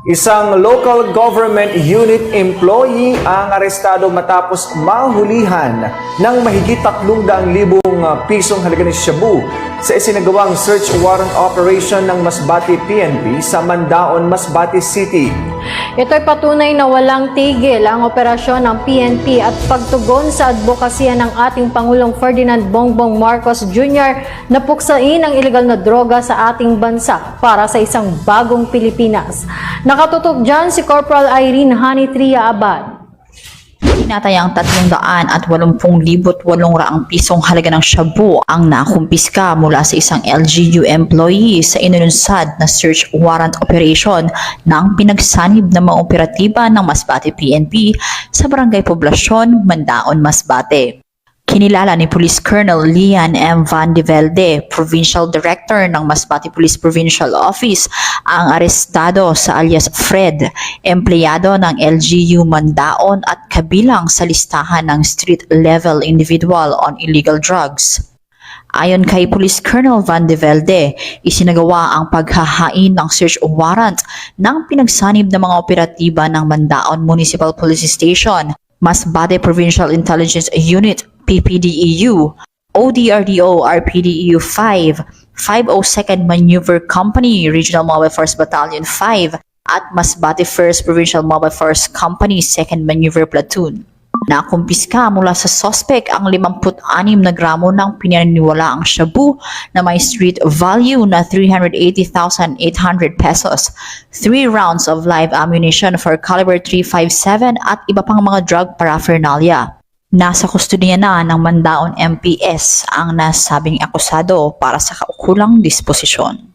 Isang local government unit employee ang arestado matapos mahulihan ng mahigit 300,000 pisong halaga ng shabu sa isinagawang search warrant operation ng Masbate PNP sa Mandaon, Masbate City. Ito'y patunay na walang tigil ang operasyon ng PNP at pagtugon sa advokasya ng ating Pangulong Ferdinand Bongbong Marcos Jr. na puksain ang ilegal na droga sa ating bansa para sa isang bagong Pilipinas. Nakatutok dyan si Corporal Irene Hanitria Abad. Tinatayang 380,800 pisong halaga ng shabu ang nakumpiska mula sa isang LGU employee sa inunsad na search warrant operation ng pinagsanib ng mga operatiba ng Masbate PNP sa Barangay Poblasyon, Mandaon, Masbate. Kinilala ni Police Colonel Lian M. Van de Velde, Provincial Director ng Masbate Police Provincial Office, ang arestado sa alias Fred, empleyado ng LGU Mandaon at kabilang sa listahan ng street-level individual on illegal drugs. Ayon kay Police Colonel Van de Velde, isinagawa ang paghahain ng search warrant ng pinagsanib ng mga operatiba ng Mandaon Municipal Police Station, Masbate Provincial Intelligence Unit, PPDEU, ODRDO RPDEU 5, 502nd Maneuver Company, Regional Mobile Force Battalion 5, at Masbate 1st Provincial Mobile Force Company 2nd Maneuver Platoon. Nakumpiska mula sa suspect ang 56 na gramo ng pinaniniwalaang shabu na may street value na 380,800 pesos, 3 rounds of live ammunition for caliber .357 at iba pang mga drug paraphernalia. Nasa kustodiya na ng Mandaon MPS ang nasabing akusado para sa kaukulang disposisyon.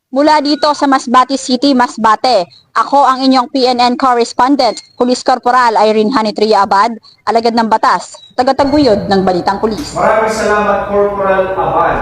Mula dito sa Masbate City, Masbate, ako ang inyong PNN correspondent, Police Corporal Irene Hanitria Abad, alagad ng batas, tagataguyod ng Balitang Pulis. Maraming salamat, Corporal Abad.